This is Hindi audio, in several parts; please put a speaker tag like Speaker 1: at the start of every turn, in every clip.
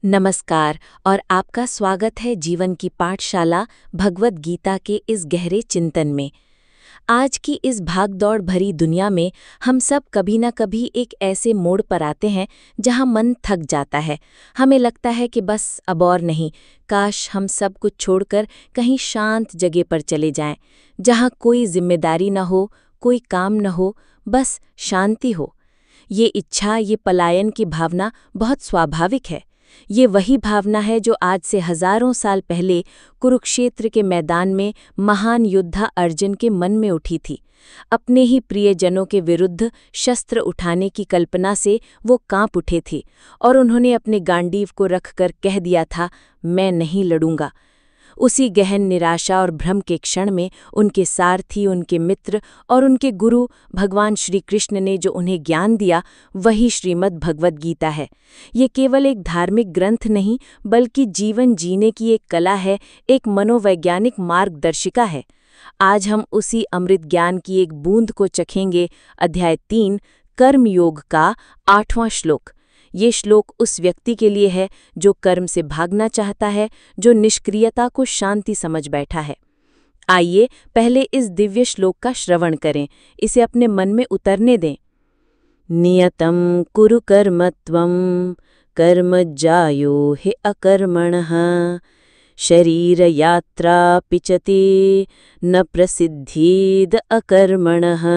Speaker 1: नमस्कार और आपका स्वागत है जीवन की पाठशाला भगवद गीता के इस गहरे चिंतन में। आज की इस भागदौड़ भरी दुनिया में हम सब कभी न कभी एक ऐसे मोड़ पर आते हैं जहां मन थक जाता है। हमें लगता है कि बस अब और नहीं, काश हम सब कुछ छोड़कर कहीं शांत जगह पर चले जाएं, जहां कोई जिम्मेदारी न हो, कोई काम न हो, बस शांति हो। ये इच्छा, ये पलायन की भावना बहुत स्वाभाविक है। ये वही भावना है जो आज से हजारों साल पहले कुरुक्षेत्र के मैदान में महान योद्धा अर्जुन के मन में उठी थी। अपने ही प्रियजनों के विरुद्ध शस्त्र उठाने की कल्पना से वो कांप उठे थे और उन्होंने अपने गांडीव को रखकर कह दिया था, मैं नहीं लड़ूंगा। उसी गहन निराशा और भ्रम के क्षण में उनके सारथी, उनके मित्र और उनके गुरु भगवान श्री कृष्ण ने जो उन्हें ज्ञान दिया, वही श्रीमद् भगवद गीता है। ये केवल एक धार्मिक ग्रंथ नहीं, बल्कि जीवन जीने की एक कला है, एक मनोवैज्ञानिक मार्गदर्शिका है। आज हम उसी अमृत ज्ञान की एक बूंद को चखेंगे। अध्याय 3 कर्मयोग का 8वां श्लोक। ये श्लोक उस व्यक्ति के लिए है जो कर्म से भागना चाहता है, जो निष्क्रियता को शांति समझ बैठा है। आइए पहले इस दिव्य श्लोक का श्रवण करें, इसे अपने मन में उतरने दें। नियतं कुरु कर्मत्वं कर्मज्जायो हि अकर्मणः शरीर यात्रा पिचते न प्रसिद्धेद अकर्मणः।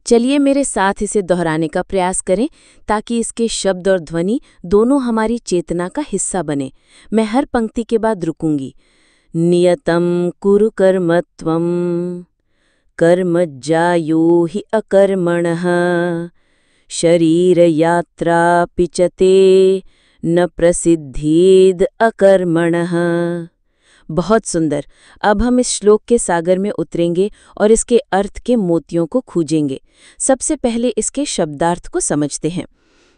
Speaker 1: चलिए मेरे साथ इसे दोहराने का प्रयास करें ताकि इसके शब्द और ध्वनि दोनों हमारी चेतना का हिस्सा बने। मैं हर पंक्ति के बाद रुकूंगी। नियतं कुरु कर्मत्वं कर्मज्जायो हि अकर्मणः शरीर यात्रा पिचते न प्रसिद्धेद अकर्मणः। बहुत सुंदर। अब हम इस श्लोक के सागर में उतरेंगे और इसके अर्थ के मोतियों को खूजेंगे। सबसे पहले इसके शब्दार्थ को समझते हैं।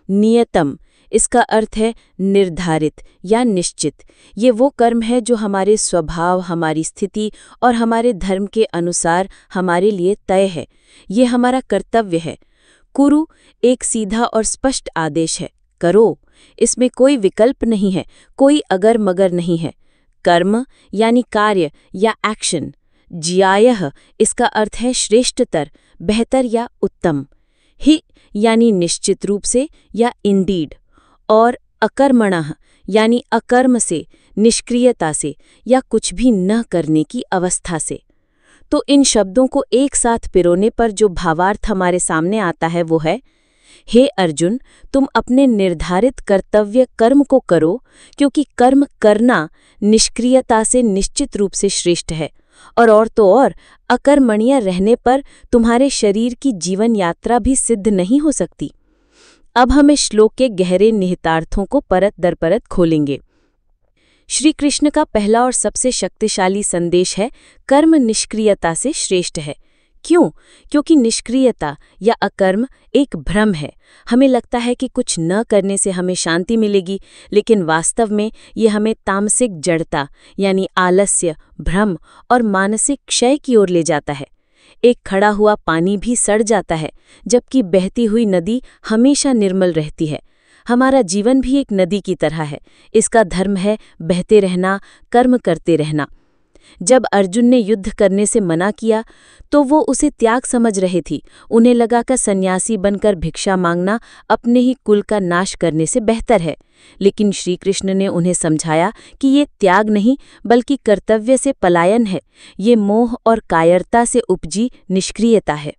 Speaker 1: नियतम, इसका अर्थ है निर्धारित या निश्चित। ये वो कर्म है जो हमारे स्वभाव, हमारी स्थिति और हमारे धर्म के अनुसार हमारे लिए तय है। ये हमारा कर्तव्य है। कुरु एक सीधा और स्पष्ट आदेश है, करो। इसमें कोई विकल्प नहीं है, कोई अगर मगर नहीं है। कर्म यानी कार्य या एक्शन। ज्यायः, इसका अर्थ है श्रेष्ठतर, बेहतर या उत्तम। हि यानी निश्चित रूप से या इंडीड। और अकर्मणः यानी अकर्म से, निष्क्रियता से या कुछ भी न करने की अवस्था से। तो इन शब्दों को एक साथ पिरोने पर जो भावार्थ हमारे सामने आता है वो है, हे अर्जुन, तुम अपने निर्धारित कर्तव्य कर्म को करो, क्योंकि कर्म करना निष्क्रियता से निश्चित रूप से श्रेष्ठ है। और तो और अकर्मण्य रहने पर तुम्हारे शरीर की जीवन यात्रा भी सिद्ध नहीं हो सकती। अब हम इस श्लोक के गहरे निहितार्थों को परत दर परत खोलेंगे। श्री कृष्ण का पहला और सबसे शक्तिशाली संदेश है, कर्म निष्क्रियता से श्रेष्ठ है। क्यों? क्योंकि निष्क्रियता या अकर्म एक भ्रम है। हमें लगता है कि कुछ न करने से हमें शांति मिलेगी, लेकिन वास्तव में ये हमें तामसिक जड़ता यानी आलस्य, भ्रम और मानसिक क्षय की ओर ले जाता है। एक खड़ा हुआ पानी भी सड़ जाता है, जबकि बहती हुई नदी हमेशा निर्मल रहती है। हमारा जीवन भी एक नदी की तरह है। इसका धर्म है बहते रहना, कर्म करते रहना। जब अर्जुन ने युद्ध करने से मना किया तो वो उसे त्याग समझ रहे थी। उन्हें लगा कि सन्यासी बनकर भिक्षा मांगना अपने ही कुल का नाश करने से बेहतर है। लेकिन श्री कृष्ण ने उन्हें समझाया कि ये त्याग नहीं, बल्कि कर्तव्य से पलायन है। ये मोह और कायरता से उपजी निष्क्रियता है।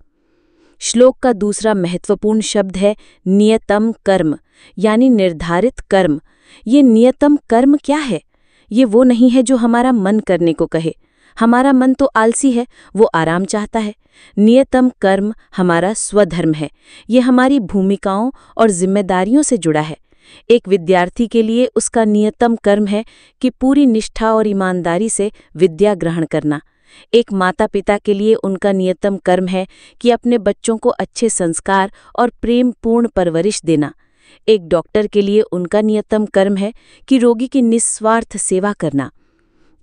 Speaker 1: श्लोक का दूसरा महत्वपूर्ण शब्द है नियतम कर्म, यानी निर्धारित कर्म। ये नियतम कर्म क्या है? ये वो नहीं है जो हमारा मन करने को कहे। हमारा मन तो आलसी है, वो आराम चाहता है। नियतम कर्म हमारा स्वधर्म है। ये हमारी भूमिकाओं और जिम्मेदारियों से जुड़ा है। एक विद्यार्थी के लिए उसका नियतम कर्म है कि पूरी निष्ठा और ईमानदारी से विद्या ग्रहण करना। एक माता पिता के लिए उनका नियतम कर्म है कि अपने बच्चों को अच्छे संस्कार और प्रेमपूर्ण परवरिश देना। एक डॉक्टर के लिए उनका नियतम कर्म है कि रोगी की निस्वार्थ सेवा करना।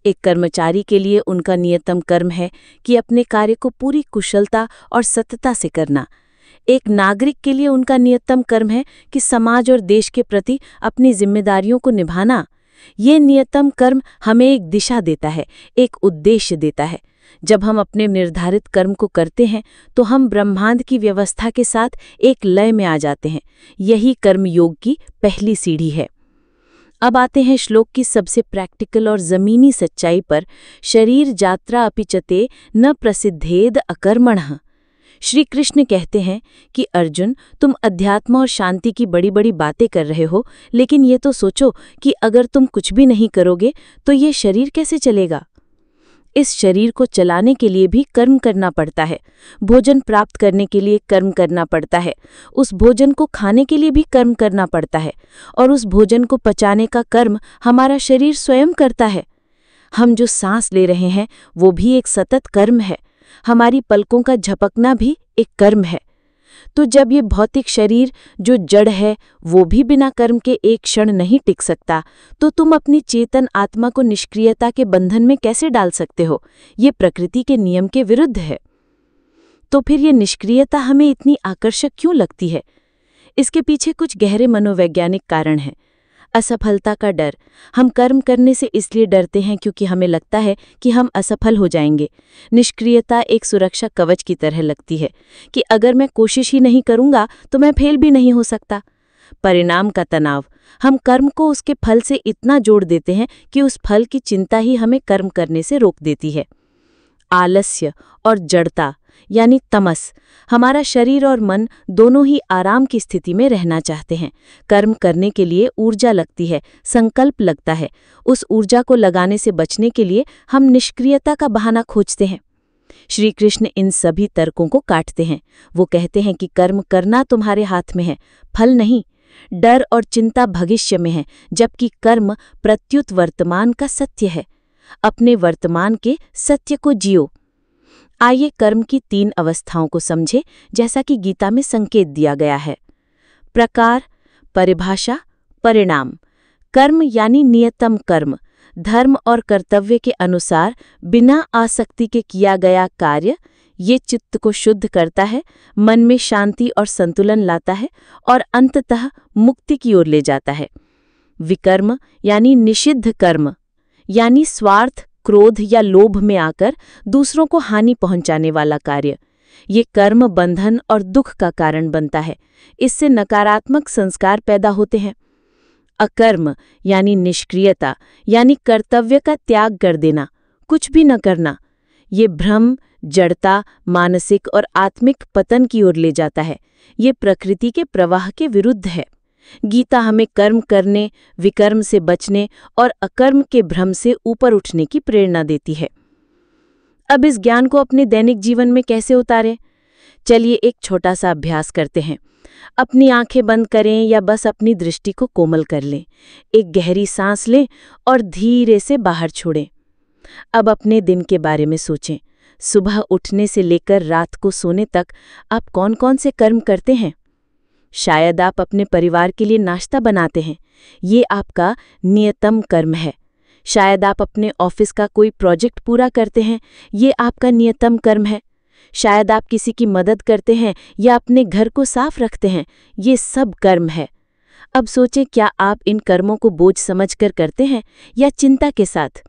Speaker 1: एक कर्मचारी के लिए उनका नियतम कर्म है कि अपने कार्य को पूरी कुशलता और सतता से करना। एक नागरिक के लिए उनका नियतम कर्म है कि समाज और देश के प्रति अपनी जिम्मेदारियों को निभाना। ये नियतम कर्म हमें एक दिशा देता है, एक उद्देश्य देता है। जब हम अपने निर्धारित कर्म को करते हैं तो हम ब्रह्मांड की व्यवस्था के साथ एक लय में आ जाते हैं। यही कर्मयोग की पहली सीढ़ी है। अब आते हैं श्लोक की सबसे प्रैक्टिकल और जमीनी सच्चाई पर। शरीर यात्रा अपिचते न प्रसिद्धेद अकर्मणः। श्री कृष्ण कहते हैं कि अर्जुन, तुम अध्यात्म और शांति की बड़ी बड़ी बातें कर रहे हो, लेकिन ये तो सोचो कि अगर तुम कुछ भी नहीं करोगे तो ये शरीर कैसे चलेगा। इस शरीर को चलाने के लिए भी कर्म करना पड़ता है। भोजन प्राप्त करने के लिए कर्म करना पड़ता है। उस भोजन को खाने के लिए भी कर्म करना पड़ता है, और उस भोजन को पचाने का कर्म हमारा शरीर स्वयं करता है। हम जो सांस ले रहे हैं वो भी एक सतत कर्म है। हमारी पलकों का झपकना भी एक कर्म है। तो जब ये भौतिक शरीर जो जड़ है वो भी बिना कर्म के एक क्षण नहीं टिक सकता, तो तुम अपनी चेतन आत्मा को निष्क्रियता के बंधन में कैसे डाल सकते हो। ये प्रकृति के नियम के विरुद्ध है। तो फिर ये निष्क्रियता हमें इतनी आकर्षक क्यों लगती है? इसके पीछे कुछ गहरे मनोवैज्ञानिक कारण हैं। असफलता का डर। हम कर्म करने से इसलिए डरते हैं क्योंकि हमें लगता है कि हम असफल हो जाएंगे। निष्क्रियता एक सुरक्षा कवच की तरह लगती है कि अगर मैं कोशिश ही नहीं करूंगा तो मैं फेल भी नहीं हो सकता। परिणाम का तनाव। हम कर्म को उसके फल से इतना जोड़ देते हैं कि उस फल की चिंता ही हमें कर्म करने से रोक देती है। आलस्य और जड़ता यानी तमस। हमारा शरीर और मन दोनों ही आराम की स्थिति में रहना चाहते हैं। कर्म करने के लिए ऊर्जा लगती है, संकल्प लगता है। उस ऊर्जा को लगाने से बचने के लिए हम निष्क्रियता का बहाना खोजते हैं। श्री कृष्ण इन सभी तर्कों को काटते हैं। वो कहते हैं कि कर्म करना तुम्हारे हाथ में है, फल नहीं। डर और चिंता भविष्य में है, जबकि कर्म प्रत्युत वर्तमान का सत्य है। अपने वर्तमान के सत्य को जियो। आइए कर्म की 3 अवस्थाओं को समझें, जैसा कि गीता में संकेत दिया गया है। प्रकार, परिभाषा, परिणाम। कर्म यानी नियतम कर्म, धर्म और कर्तव्य के अनुसार बिना आसक्ति के किया गया कार्य। ये चित्त को शुद्ध करता है, मन में शांति और संतुलन लाता है और अंततः मुक्ति की ओर ले जाता है। विकर्म यानी निषिद्ध कर्म, यानी स्वार्थ, क्रोध या लोभ में आकर दूसरों को हानि पहुंचाने वाला कार्य। ये कर्म बंधन और दुख का कारण बनता है। इससे नकारात्मक संस्कार पैदा होते हैं। अकर्म यानी निष्क्रियता, यानी कर्तव्य का त्याग कर देना, कुछ भी न करना। ये भ्रम, जड़ता, मानसिक और आत्मिक पतन की ओर ले जाता है। ये प्रकृति के प्रवाह के विरुद्ध है। गीता हमें कर्म करने, विकर्म से बचने और अकर्म के भ्रम से ऊपर उठने की प्रेरणा देती है। अब इस ज्ञान को अपने दैनिक जीवन में कैसे उतारें? चलिए एक छोटा सा अभ्यास करते हैं। अपनी आंखें बंद करें या बस अपनी दृष्टि को कोमल कर लें। एक गहरी सांस लें और धीरे से बाहर छोड़ें। अब अपने दिन के बारे में सोचें। सुबह उठने से लेकर रात को सोने तक आप कौन कौन से कर्म करते हैं? शायद आप अपने परिवार के लिए नाश्ता बनाते हैं, ये आपका नियतम कर्म है। शायद आप अपने ऑफिस का कोई प्रोजेक्ट पूरा करते हैं, ये आपका नियतम कर्म है। शायद आप किसी की मदद करते हैं या अपने घर को साफ रखते हैं, ये सब कर्म है। अब सोचें, क्या आप इन कर्मों को बोझ समझकर करते हैं या चिंता के साथ?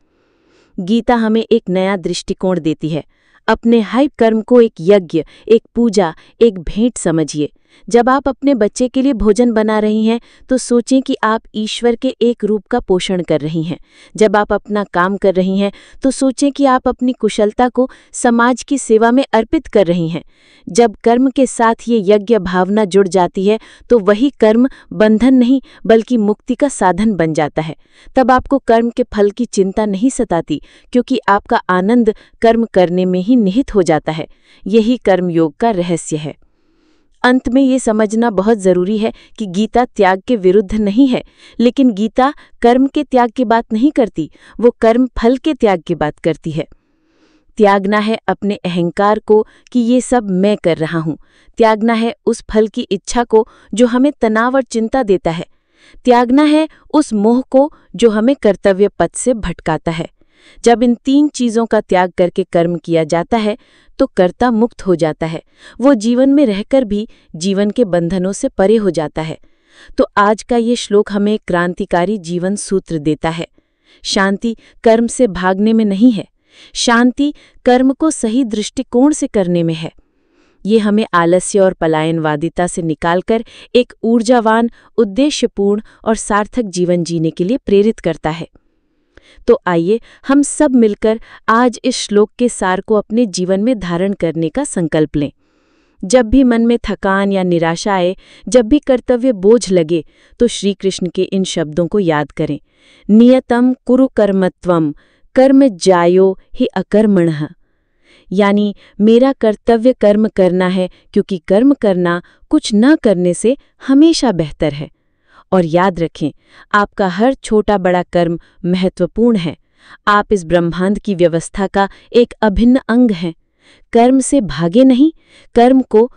Speaker 1: गीता हमें एक नया दृष्टिकोण देती है। अपने हर कर्म को एक यज्ञ, एक पूजा, एक भेंट समझिए। जब आप अपने बच्चे के लिए भोजन बना रही हैं तो सोचें कि आप ईश्वर के एक रूप का पोषण कर रही हैं। जब आप अपना काम कर रही हैं तो सोचें कि आप अपनी कुशलता को समाज की सेवा में अर्पित कर रही हैं। जब कर्म के साथ ये यज्ञ भावना जुड़ जाती है तो वही कर्म बंधन नहीं बल्कि मुक्ति का साधन बन जाता है। तब आपको कर्म के फल की चिंता नहीं सताती, क्योंकि आपका आनंद कर्म करने में ही निहित हो जाता है। यही कर्मयोग का रहस्य है। अंत में ये समझना बहुत जरूरी है कि गीता त्याग के विरुद्ध नहीं है, लेकिन गीता कर्म के त्याग की बात नहीं करती, वो कर्म फल के त्याग की बात करती है। त्यागना है अपने अहंकार को कि ये सब मैं कर रहा हूँ। त्यागना है उस फल की इच्छा को जो हमें तनाव और चिंता देता है। त्यागना है उस मोह को जो हमें कर्तव्य पथ से भटकाता है। जब इन 3 चीज़ों का त्याग करके कर्म किया जाता है तो कर्ता मुक्त हो जाता है। वो जीवन में रहकर भी जीवन के बंधनों से परे हो जाता है। तो आज का ये श्लोक हमें एक क्रांतिकारी जीवन सूत्र देता है। शांति कर्म से भागने में नहीं है, शांति कर्म को सही दृष्टिकोण से करने में है। ये हमें आलस्य और पलायनवादिता से निकालकर एक ऊर्जावान, उद्देश्यपूर्ण और सार्थक जीवन जीने के लिए प्रेरित करता है। तो आइए हम सब मिलकर आज इस श्लोक के सार को अपने जीवन में धारण करने का संकल्प लें। जब भी मन में थकान या निराशा आए, जब भी कर्तव्य बोझ लगे, तो श्री कृष्ण के इन शब्दों को याद करें। नियतम कुरु कर्मत्वम कर्म ज्यायो हि अकर्मणः। यानी मेरा कर्तव्य कर्म करना है, क्योंकि कर्म करना कुछ न करने से हमेशा बेहतर है। और याद रखें, आपका हर छोटा बड़ा कर्म महत्वपूर्ण है। आप इस ब्रह्मांड की व्यवस्था का एक अभिन्न अंग हैं। कर्म से भागे नहीं, कर्म को